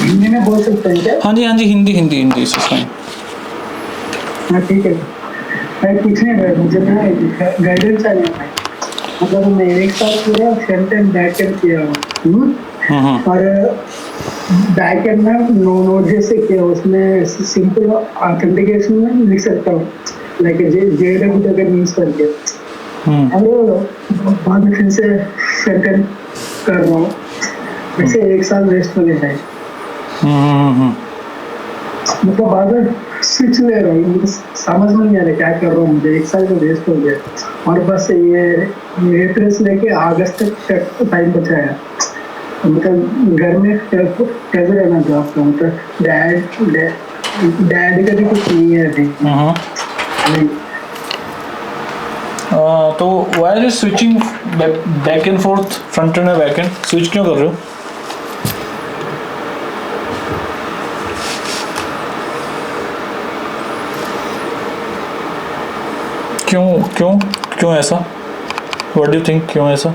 हिंदी में बोल सकते हैं क्या? हाँ जी, हाँ जी, हिंदी हिंदी हिंदी इज फाइन। हाँ ठीक है। मैं कुछ नहीं भाई, मुझे ना गाइडेंस चाहिए भाई। मतलब मैं एक साल पूरा फ्रंट एंड बैक एंड किया हूँ। और बैक एंड में नो नोड जैसे किया, उसमें सिंपल ऑथेंटिकेशन में लिख सकता हूँ, लाइक JWT अगर मीन्स करके। और बाद में फिर से फ्रंट एंड कर रहा हूँ। वैसे एक साल वेस्ट हो गया है। मतलब बाद में स्विच ले रहा हूँ, मुझे समझ में नहीं आ रहा क्या कर रहा हूँ, मुझे एक साल का वेस्ट हो गया। और बस ये प्रेस लेके अगस्त तक टाइम बचा है। मतलब घर में कैसे रहना जॉब का, मतलब डैड का भी कुछ नहीं है अभी। नहीं। तो why are switching back and forth, front end back end, switch क्यों कर रहे हो? क्यों क्यों क्यों ऐसा? व्हाट डू यू थिंक, क्यों ऐसा?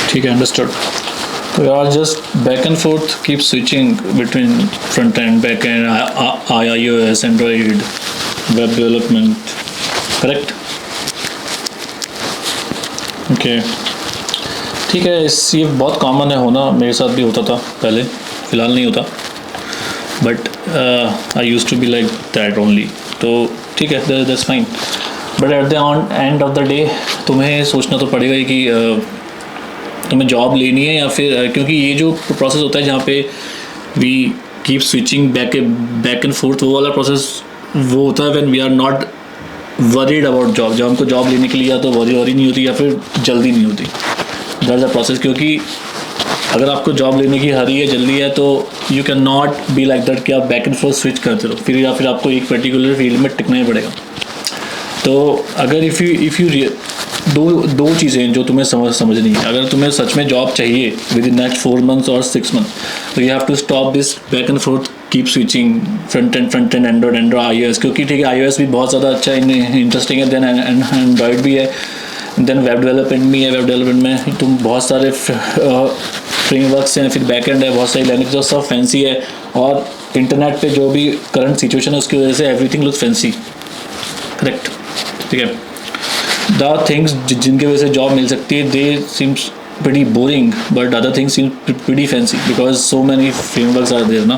ठीक है, अंडरस्टूड। तो यार just back and forth keep switching between front end back and, iOS, Android, web development, correct? Okay, ठीक है। ये बहुत कॉमन है होना, मेरे साथ भी होता था पहले, फ़िलहाल नहीं होता, but I use to be like that only. तो ठीक है, that's fine. But at the end of the day तुम्हें सोचना तो पड़ेगा ही कि तुम्हें जॉब लेनी है या फिर, क्योंकि ये जो प्रोसेस होता है जहाँ पे we keep switching back and forth, वो वाला प्रोसेस वो होता है when we are not worried about job. जब हमको जॉब लेने के लिए या तो वरी नहीं होती या फिर जल्दी नहीं होती, दैट्स अ प्रोसेस। क्योंकि अगर आपको जॉब लेने की हरी है, जल्दी है, तो you can not be like that कि आप बैक एंड फोर्थ स्विच करते रहो फिर, या फिर आपको एक पर्टिकुलर फील्ड में टिकना ही पड़ेगा। तो अगर इफ़ यू दो चीज़ें जो तुम्हें समझनी है। अगर तुम्हें सच में जॉब चाहिए विद इन नेक्स्ट 4 months और 6 months, तो you have to stop this back and forth, keep switching front end Android iOS। क्योंकि ठीक है, iOS भी बहुत ज़्यादा अच्छा इंटरेस्टिंग है, देन एंड्रॉइड भी है, देन वेब डेवलपमेंट भी है। वेब डेवलपमेंट में तुम बहुत सारे फ्रेमवर्क्स हैं, फिर बैक एंड है, बहुत सारी लैंग्वेज, सब फैंसी है। और इंटरनेट पे जो भी करंट सिचुएशन है उसकी वजह से एवरीथिंग लुक्स फैंसी, करेक्ट? ठीक है। द थिंग्स जिनके वजह से जॉब मिल सकती है, दे seems pretty boring, but other things seem pretty fancy because so many frameworks are there ना।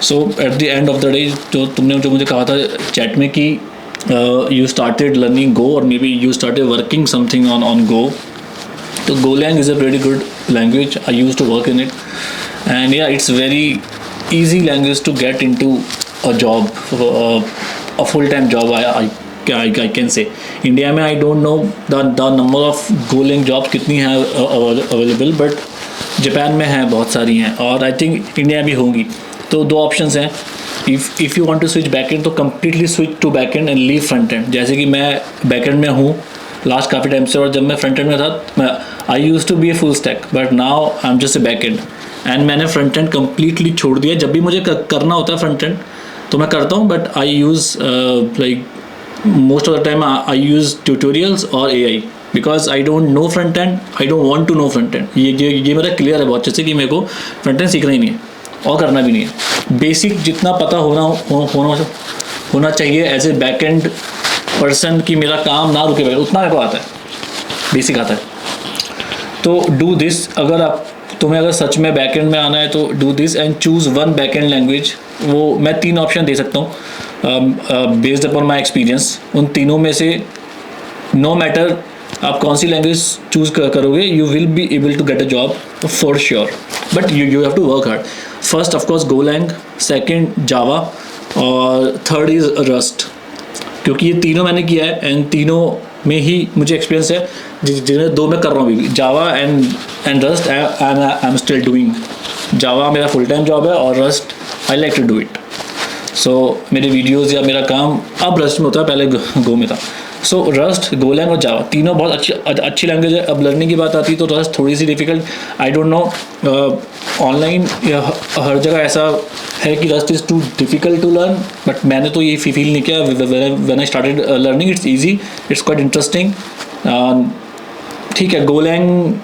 So at the end of the day, जो मुझे कहा था चैट में कि you started learning Go or maybe you started working something on Go, तो Golang is a pretty good language. I used to work in it, and yeah, it's very easy language to get into a job, a full-time job. I can say India में I don't know the number of Golang jobs कितनी हैं available, but Japan में हैं, बहुत सारी हैं, और I think India भी होंगी। तो दो ऑप्शंस हैं, if you want to switch back end तो completely switch to back end leave front end. जैसे कि मैं बैक एंड में हूँ लास्ट काफ़ी टाइम से, और जब मैं फ्रंट एंड में था I use to be a full stack, but now I am just a back end, and मैंने फ्रंट एंड कम्प्लीटली छोड़ दिया। जब भी मुझे करना होता है फ्रंट एंड तो मैं करता हूँ, but I use like most of the time I use tutorials or AI because I don't know front end, I don't want to know front end। ये मेरा क्लियर है बहुत अच्छे से कि मेरे को फ्रंट एंड सीखना ही नहीं है और करना भी नहीं है। बेसिक जितना पता होना चाहिए as a back end person कि मेरा काम ना रुके बगैर, उतना मेरे को आता है, बेसिक आता है। तो डू दिस। अगर आप तुम्हें अगर सच में बैकएंड में आना है तो do this and choose one backend language. वो मैं 3 ऑप्शन दे सकता हूँ बेस्ड अपॉन माई एक्सपीरियंस। उन तीनों में से नो मैटर आप कौन सी लैंग्वेज चूज़ करोगे, you will be able to get a job for sure, but you have to work hard. First of course Golang, second Java, और थर्ड इज़ रस्ट। क्योंकि ये तीनों मैंने किया है एंड तीनों में ही मुझे एक्सपीरियंस है, जिन्हें 2 मैं कर रहा हूँ अभी, Java and Rust I am still doing. Java मेरा फुल टाइम जॉब है और Rust I like to do it. So मेरे वीडियोज़ या मेरा काम अब रस्ट में होता है, पहले गो में था। सो रस्ट, गोलैंग और जावा तीनों बहुत अच्छी लैंग्वेज है। अब लर्निंग की बात आती है तो रस्ट थोड़ी सी difficult, I don't know online हर जगह ऐसा है कि Rust is too difficult to learn, but मैंने तो ये फील नहीं किया। When I started learning it's easy, it's quite interesting. ठीक है, गोलैंग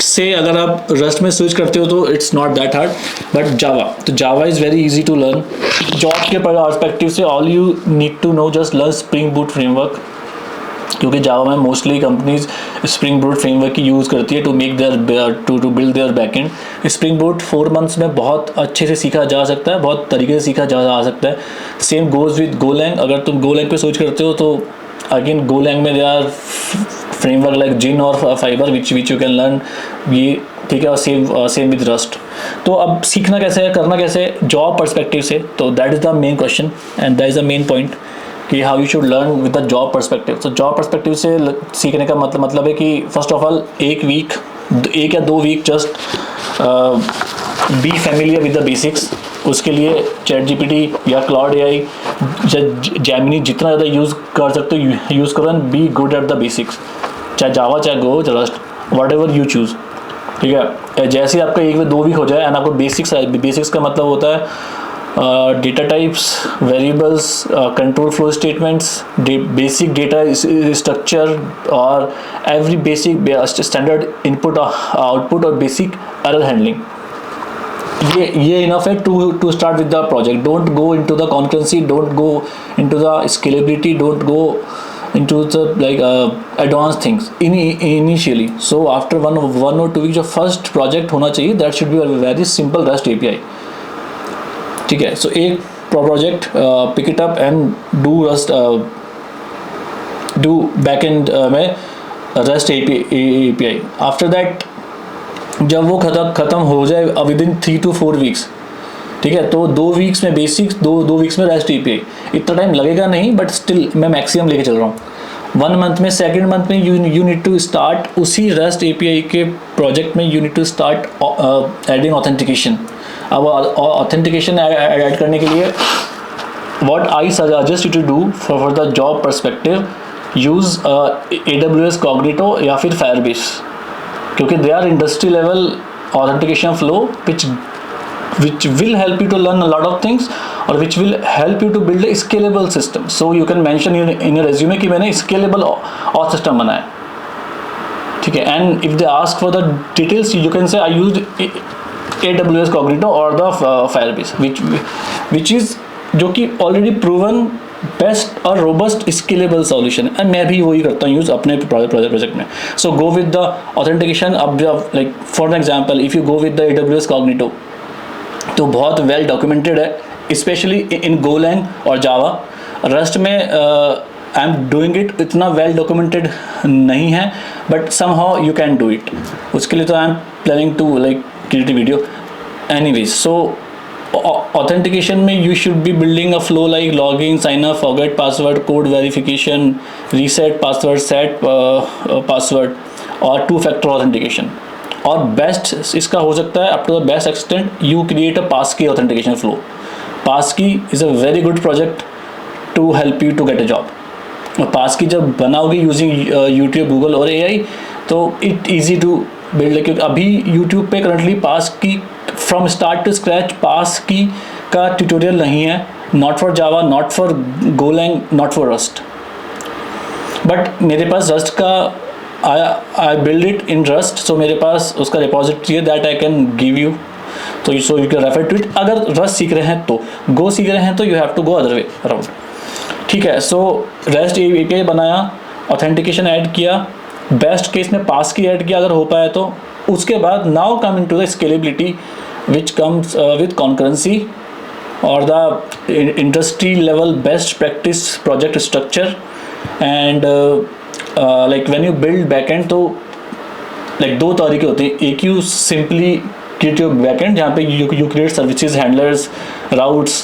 से अगर आप रस्ट में स्विच करते हो तो it's not that hard, but Java is very easy to learn. Job के पर्सपेक्टिव से all you need to know just learn Spring Boot framework, क्योंकि जावा में mostly companies Spring Boot framework की use करती है to make their to build their backend. Spring Boot 4 months में बहुत अच्छे से सीखा जा सकता है, बहुत तरीके से सीखा जा सकता है। Same goes with Golang. अगर तुम गोलैंग पे सोच करते हो तो अगेन गोलैंग में देयर आर फ्रेमवर्क लाइक जिन और fibre which you can learn, ये ठीक है। और सेम विद रस्ट। तो अब सीखना कैसे है, करना कैसे है जॉब पर्सपेक्टिव से, तो that is the main question and that is the main point कि how you should learn with the job perspective. तो जॉब पर्सपेक्टिव से सीखने का मतलब है कि फर्स्ट ऑफ ऑल 1 या 2 week just be familiar with the basics. उसके लिए चैट जीपीटी या क्लाउड एआई या जेमिनी जितना ज़्यादा यूज़ कर सकते हो यूज़ करो and be good at the basics, चाहे जावा चाहे Go Rust whatever you choose. ठीक है, जैसे ही आपका 1 या 2 वीक हो जाए एंड आपको बेसिक्स का मतलब होता है data types, variables, control flow statements, basic data structure और every basic standard input output और बेसिक एरर हैंडलिंग। ये इनफ है to start with the project. Don't go into the concurrency, don't go into the scalability, don't go into the like advanced things initially. So after one or 2 weeks जो first project होना चाहिए that should be a very simple REST API। ठीक है, so एक project pick it up and do REST do backend में REST API। After that जब वो खत्म हो जाए within 3 to 4 weeks, ठीक है, तो 2 वीक्स में बेसिक्स, 2 वीक्स में रेस्ट एपीआई। इतना टाइम लगेगा नहीं, बट स्टिल मैं मैक्सिमम लेके चल रहा हूँ। 1 मंथ में, सेकंड मंथ में यू नीड टू स्टार्ट उसी रेस्ट एपीआई के प्रोजेक्ट में you need to start adding authentication. अब ऑथेंटिकेशन ऐड करने के लिए what I suggest you to do for the job perspective, use AWS Cognito या फिर फायरबेस, क्योंकि they are industry level authentication flow which will help you to learn a lot of things or which will help you to build a scalable system. So you can mention in your resume कि मैंने scalable auth system बनाया, ठीक है। And if they ask for the details, you can say I used AWS Cognito or the Firebase, which is जो कि already proven best और robust scalable solution है। मैं भी वही करता हूँ यूज़ अपने प्रोजेक्ट में। So go with the authentication. अब जब like for example if you go with the AWS Cognito तो बहुत वेल डॉक्यूमेंटेड है, स्पेशली इन गोलैंग और जावा। रस्ट में आई एम डूइंग इट, इतना वेल डॉक्यूमेंटेड नहीं है, but somehow you can do it. उसके लिए तो I am planning to like create video anyways. So authentication में you should be building a flow like login, sign up, forget password, code verification, reset password, set password और 2 factor authentication. और best इसका हो सकता है up to the best extent you create a passkey authentication flow. Passkey is a very good project to help you to get a job. और passkey जब बनाओगे using YouTube, Google और AI तो इट ईजी टू बिल्ड। क्योंकि अभी YouTube पे currently passkey from start to scratch passkey का tutorial नहीं है, not for Java, not for Golang, not for Rust. But मेरे पास रस्ट का I build it in Rust, so मेरे पास उसका रिपोजिटरी है that I can give you, तो so you can refer to it. अगर रस्ट सीख रहे हैं तो, गो सीख रहे हैं तो you have to go other way around. ठीक है, सो रेस्ट API बनाया, ऑथेंटिकेशन ऐड किया, बेस्ट केस में पास की ऐड किया अगर हो पाया तो, उसके बाद now come into the scalability which comes with concurrency or the industry level best practice project structure and like when you build backend तो like दो तरीके होते हैं. एक you simply create your backend जहाँ पे you create services, handlers, routes,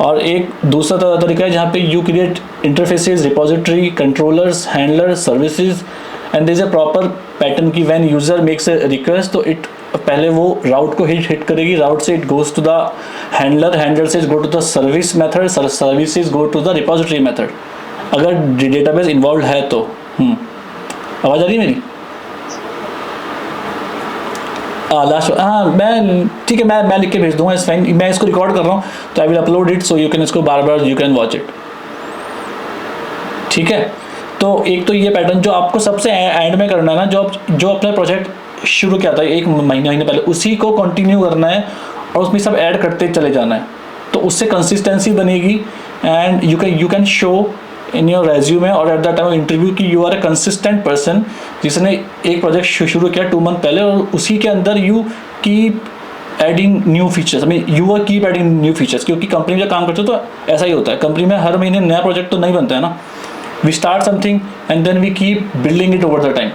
और एक दूसरा तरीका है जहाँ पे you create interfaces, repository, controllers, handlers, services and there is a proper pattern कि when user makes a request तो it पहले वो राउट को हिट करेगी, राउट से it goes to the handler से go to the service method, services go to the repository method अगर database involve है तो. आवाज़ आ रही है मेरी? लास्ट हाँ मैं ठीक है मैं लिख के भेज दूंगा. इस फाइन मैं इसको रिकॉर्ड कर रहा हूँ तो I will upload it so you can इसको बार बार यू कैन वॉच इट. ठीक है. तो एक तो ये पैटर्न जो आपको सबसे एंड में करना है ना, जो अपना प्रोजेक्ट शुरू किया था एक महीने पहले उसी को कंटिन्यू करना है और उसमें सब ऐड करते चले जाना है. तो उससे कंसिस्टेंसी बनेगी and you can show in your resume और at the time of interview कि you are a consistent person जिसने एक प्रोजेक्ट शुरू किया 2 मंथ पहले और उसी के अंदर you keep adding new features. I mean you are keep adding new features क्योंकि कंपनी में जब काम करते हो तो ऐसा ही होता है. कंपनी में हर महीने नया प्रोजेक्ट तो नहीं बनता है ना. We start something and then we keep building it over the time.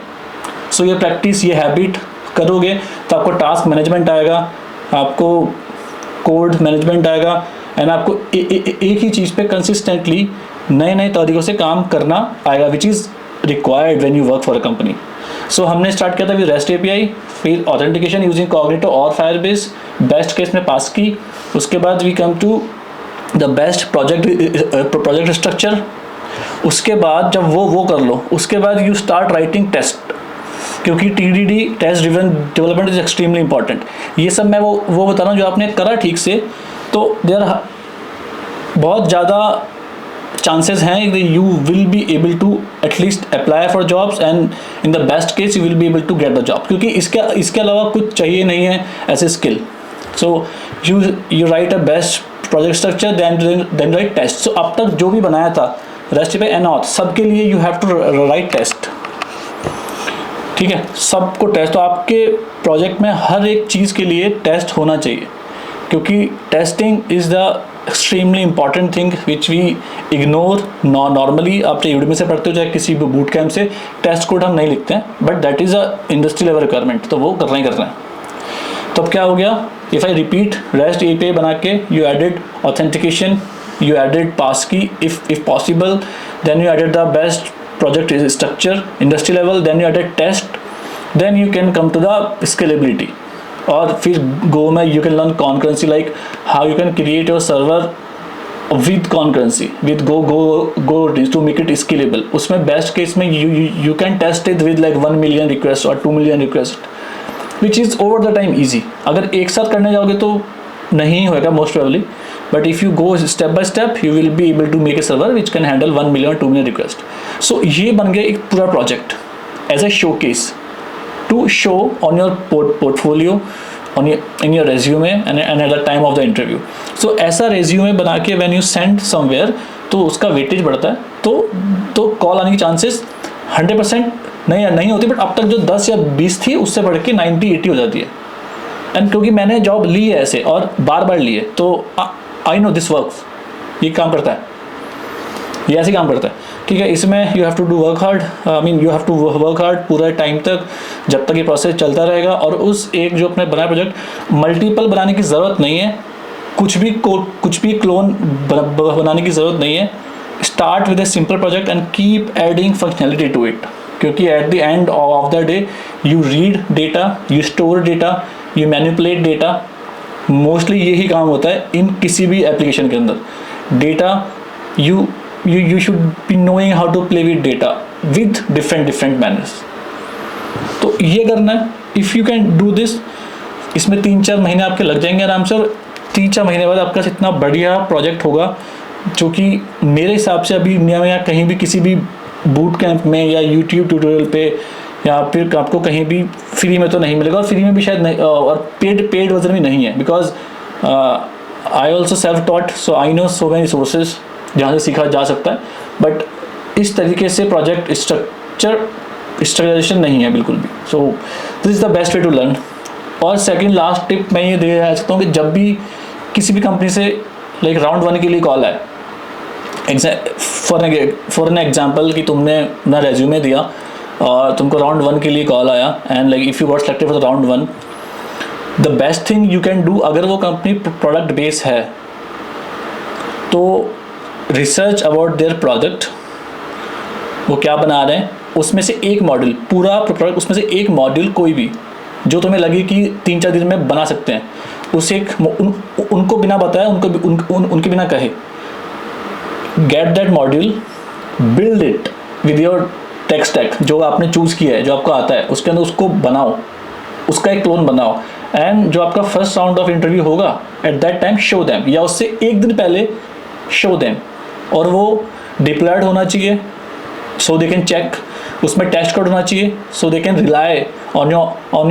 So ये प्रैक्टिस ये हैबिट करोगे तो आपको टास्क मैनेजमेंट आएगा, आपको कोड मैनेजमेंट आएगा एंड आपको एक ही चीज़ पे कंसिस्टेंटली नए तरीक़ों से काम करना आएगा which is required when you work for a company. So हमने स्टार्ट किया था विद रेस्ट एपीआई, फिर ऑथेंटिकेशन यूजिंग कॉग्निटो और फायरबेस, बेस्ट केस में पास की. उसके बाद we come to the best project structure. उसके बाद जब वो कर लो उसके बाद यू स्टार्ट राइटिंग टेस्ट क्योंकि TDD test driven development is extremely important. ये सब मैं वो बता रहा हूँ जो आपने करा ठीक से तो देयर बहुत ज़्यादा चांसेस हैं कि you will be able to at least apply for jobs and in the best case you will be able to get the job क्योंकि इसके अलावा कुछ चाहिए नहीं है as a skill. So you write a best project structure then write test. सो अब तक जो भी बनाया था रेस्ट पे एंड ऑथ सबके लिए you have to write test. ठीक है, सबको टेस्ट. तो आपके प्रोजेक्ट में हर एक चीज़ के लिए टेस्ट होना चाहिए क्योंकि testing is the extremely important thing which we ignore normally. आप चाहे यूडीमी से पढ़ते हो चाहे किसी भी बूट कैम्प से टेस्ट कोड हम नहीं लिखते हैं but that is a industry level requirement तो वो करना ही करना है. तो अब क्या हो गया, if I repeat rest API बना के you added authentication, you added passkey if possible, then you added the best project structure industry level, then you added test, then you can come to the scalability. और फिर go में you can learn concurrency like how you can create your server with concurrency with go to make it scalable. उसमें best case में you can test it with like 1 million requests or 2 million requests which is over the time easy. अगर एक साथ करने जाओगे तो नहीं होएगा most probably, but if you go step by step you will be able to make a server which can handle 1 million or 2 million requests. So ये बन गया एक पूरा project as a showcase to show on your portfolio in your resume and at the time of the interview. So ऐसा resume बना के when you send somewhere तो उसका weightage बढ़ता है तो call आने की chances 100% नहीं होती बट अब तक जो 10 या 20 थी उससे बढ़ के 90-80 हो जाती है. एंड क्योंकि मैंने जॉब ली है ऐसे और बार ली है तो आई नो दिस वर्क्स. ये काम करता है, ये ऐसे काम करता है. ठीक है, इसमें you have to do work hard. I mean you have to work hard पूरा टाइम तक जब तक ये प्रोसेस चलता रहेगा. और उस एक जो अपने बनाया प्रोजेक्ट मल्टीपल बनाने की ज़रूरत नहीं है, कुछ भी क्लोन बनाने की ज़रूरत नहीं है. Start with a simple project and keep adding functionality to it क्योंकि at the end of the day you read data, you store data, you manipulate data. Mostly यही काम होता है इन किसी भी एप्लीकेशन के अंदर. Data you should be knowing how to play with data with different manners. तो ये करना है. If you can do this, इसमें 3-4 महीने आपके लग जाएंगे आराम से और 3-4 महीने बाद आपका इतना बढ़िया प्रोजेक्ट होगा जो कि मेरे हिसाब से अभी इंडिया में या कहीं भी किसी भी बूट कैंप में या यूट्यूब ट्यूटोरियल पे या फिर आपको कहीं भी फ्री में तो नहीं मिलेगा. और फ्री में भी शायद नहीं और पेड वर्जन भी नहीं है because I also self taught so I know so many sources जहाँ से सीखा जा सकता है. बट इस तरीके से प्रोजेक्ट स्ट्रक्चर स्ट्रक्चराइजेशन नहीं है बिल्कुल भी. So this is the best way to learn. और सेकंड लास्ट टिप मैं ये दे सकता हूँ कि जब भी किसी भी कंपनी से लाइक राउंड 1 के लिए कॉल है, फॉर एन एग्जाम्पल कि तुमने अपना रेज्यूमे दिया और तुमको राउंड 1 के लिए कॉल आया and like if you got selected for round 1, the best thing you can do, अगर वो कंपनी प्रोडक्ट बेस है तो रिसर्च अबाउट देयर प्रोडक्ट, वो क्या बना रहे हैं, उसमें से एक मॉड्यूल, पूरा प्रोडक्ट, उसमें से एक मॉड्यूल कोई भी जो तुम्हें लगे कि 3-4 दिन में बना सकते हैं, उसे उनको बिना बताए, उनके बिना कहे, get that module, build it with your tech stack जो आपने चूज़ किया है, जो आपको आता है, उसके अंदर उसको बनाओ, उसका एक क्लोन बनाओ, एंड जो आपका फर्स्ट राउंड ऑफ इंटरव्यू होगा at that time show them, या उससे एक दिन पहले शो देम, और वो डिप्लॉयड होना चाहिए सो दे कैन चेक, उसमें टेस्ट कोड होना चाहिए so they can rely on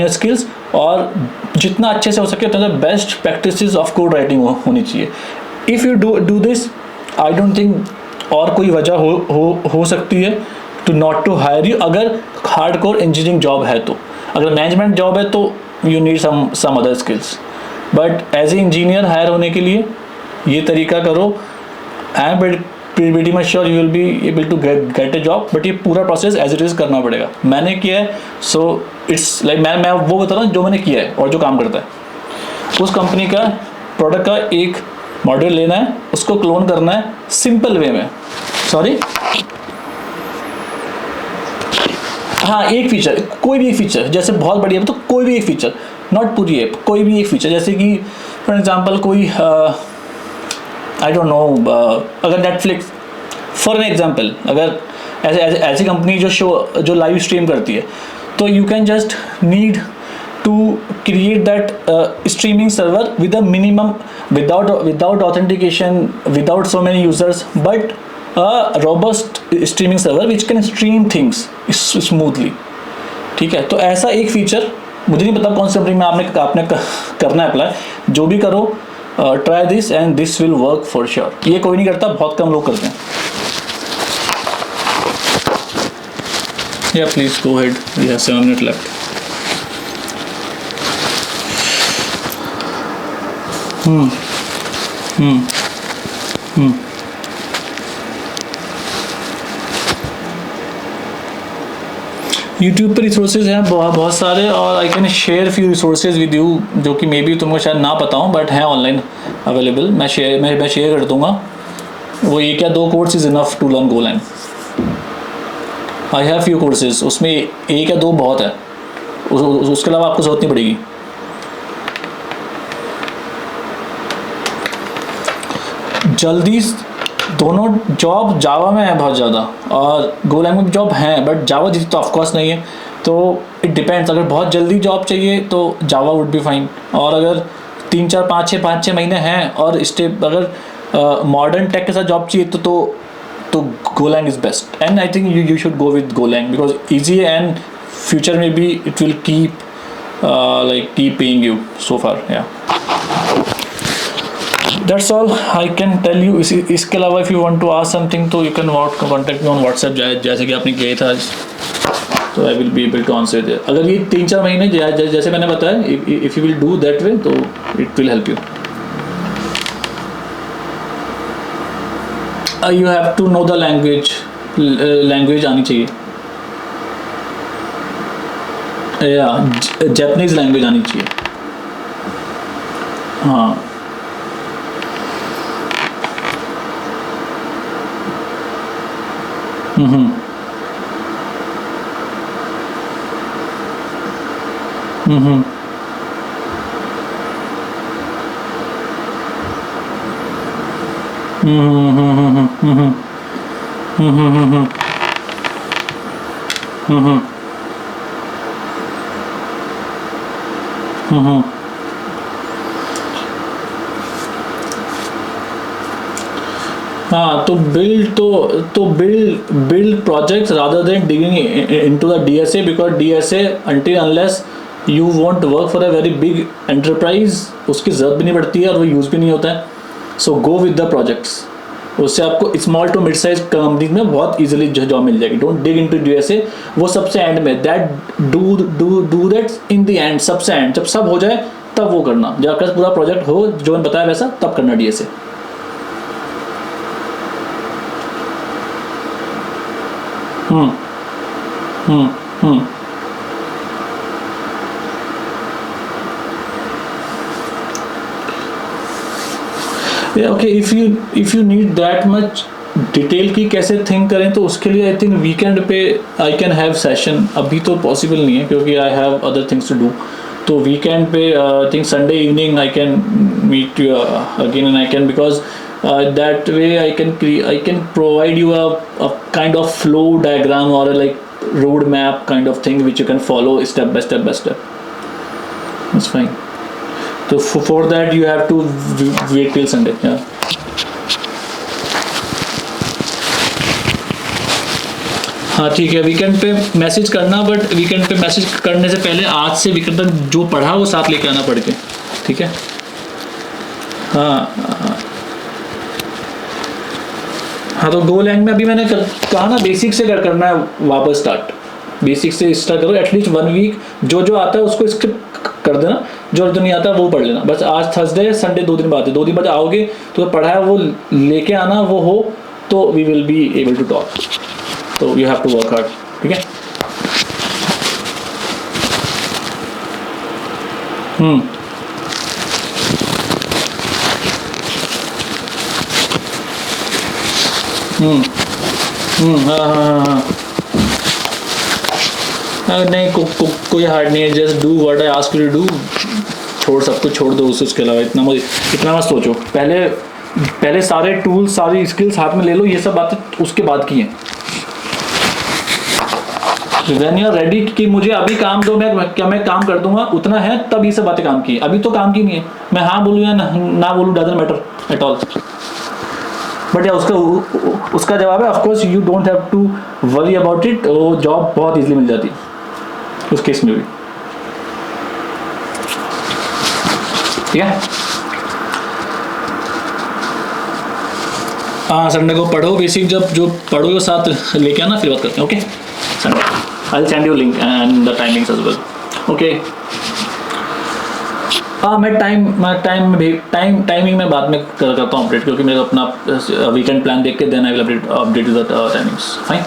your skills, और जितना अच्छे से हो सके उतना best practices of code writing होनी चाहिए. If you do this, I don't think और कोई वजह हो सकती है to not to hire you. अगर हार्ड कोर इंजीनियरिंग जॉब है तो, अगर मैनेजमेंट जॉब है तो you need some other skills, but as a engineer hire होने के लिए ये तरीका करो. I am pretty much sure you will be able to get a job, but ये पूरा प्रोसेस एज इट इज़ करना पड़ेगा. मैंने किया है, सो इट्स लाइक मैं वो बता रहा हूँ जो मैंने किया है और जो काम करता है. उस कंपनी का प्रोडक्ट का एक मॉड्यूल लेना है, उसको क्लोन करना है सिंपल वे में. सॉरी, हाँ, एक फीचर, कोई भी एक फीचर, जैसे बहुत बढ़िया है तो कोई भी एक फीचर, नॉट पूरी ऐप, कोई भी एक फीचर, जैसे कि फॉर एग्जांपल कोई आई डोंट नो, अगर नेटफ्लिक्स फॉर एन एग्जांपल, अगर ऐसी कंपनी जो लाइव स्ट्रीम करती है, तो you can just need to create that streaming server with a minimum, without authentication, without so many users, but a robust streaming server which can stream things smoothly. ठीक है, तो ऐसा एक feature, मुझे नहीं पता कौन सी कंपनी में आपने करना है अप्लाई, जो भी करो, try this and this will work for sure. ये कोई नहीं करता, बहुत कम लोग करते हैं. या please go ahead, we have 7 minutes left. YouTube पर रिसोर्सेज हैं बहुत सारे, और I can share few resources with you जो कि मे बी तुमको शायद ना पता हूँ, बट हैं ऑनलाइन अवेलेबल. मैं शेयर कर दूँगा. वो एक या 2 course is enough to learn Golang. I have few courses, उसमें 1 या 2 बहुत है, उसके अलावा आपको ज़रूरत नहीं पड़ेगी. जल्दी दोनों जॉब जावा में है बहुत ज़्यादा, और गोलैंग में भी जॉब हैं, बट जावा जितनी तो ऑफकोर्स नहीं है. तो इट डिपेंड्स, अगर बहुत जल्दी जॉब चाहिए तो जावा वुड बी फाइन, और अगर 3-4 5-6 महीने हैं और अगर मॉडर्न टेक के साथ जॉब चाहिए तो Golang is best. And I think you should go with Golang because easy, and future में भी it will keep paying you so far. या That's all I can tell you. इसके अलावा if you want to ask something तो you can contact me on WhatsApp, जैसे कि आपने किया था, तो I will be able to answer there. अगर ये 3-4 महीने जैसे मैंने बताया, if you will do that way तो it will help you. You have to know the language आनी चाहिए. Japanese language आनी चाहिए. हाँ, हाँ, तो build projects rather than digging into the DSA, because DSA until unless you won't work for a very big enterprise, उसकी ज़रूरत भी नहीं पड़ती है और वो यूज़ भी नहीं होता है. So go with the projects. उससे आपको small to mid size company में बहुत इजीली जॉब मिल जाएगी. डोंट डिग इनटू यूएसए, वो सबसे एंड में, that do that in the end, सबसे एंड, जब सब हो जाए तब वो करना, जब आपके पास पूरा प्रोजेक्ट हो जो मैंने बताया वैसा, तब करना DSA. Okay, if you need that much detail की कैसे थिंक करें, तो उसके लिए आई थिंक वीकेंड पे आई कैन हैव सेशन. अभी तो पॉसिबल नहीं है क्योंकि I have other things to do. तो वीकेंड पे I think Sunday evening I can meet you again and I can, because that way I can provide you a kind of flow diagram or a like road map kind of thing which you can follow step by step by step. That's fine. So for that you have to wait till Sunday. Yeah. हाँ ठीक है, weekend पे message करना, but weekend पे message करने से पहले आज से वीकेंड तक जो पढ़ा वो साथ लेके आना पढ़ के. ठीक है. हाँ तो गो लैंग में अभी मैंने कहा ना, बेसिक से करना है वापस स्टार्ट. बेसिक से स्टार्ट करो, एटलीस्ट 1 वीक जो आता है उसको स्किप कर देना, जो नहीं आता वो पढ़ लेना. बस आज थर्सडे है, संडे 2 दिन बाद है, 2 दिन बाद आओगे तो पढ़ा है वो लेके आना, वो हो तो we will be able to talk. तो you have to work hard. ठीक है. हाँ नहीं, कोई हार्ड नहीं है. Just do what I ask you to do. सब कुछ छोड़ दो, उसके अलावा इतना मत सोचो. पहले सारे टूल्स, सारी स्किल्स हाथ में ले लो. ये सब बातें उसके बाद की हैं. When you are ready कि मुझे अभी काम दो, मैं काम कर दूंगा, उतना है, तब ये सब बातें काम की है. अभी तो काम की नहीं है. मैं हाँ बोलूँ या ना बोलूँ, doesn't matter at all. But या उसका जवाब है, of course you don't have to worry about it. वो जॉब बहुत इजीली मिल जाती है उस केस में भी. ठीक है. हाँ संडे को पढ़ो बेसिक, जो पढ़ो साथ लेके आना, फिर बात करते हैं. Okay Sunday I will send you link and the timings as well. Okay. हाँ मैं टाइमिंग में बाद में करता हूँ अपडेट, क्योंकि मेरा अपना वीकेंड प्लान देख के then I will update the timings. Fine.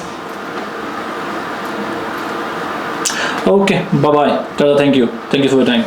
Okay bye bye. चलो thank you for your time.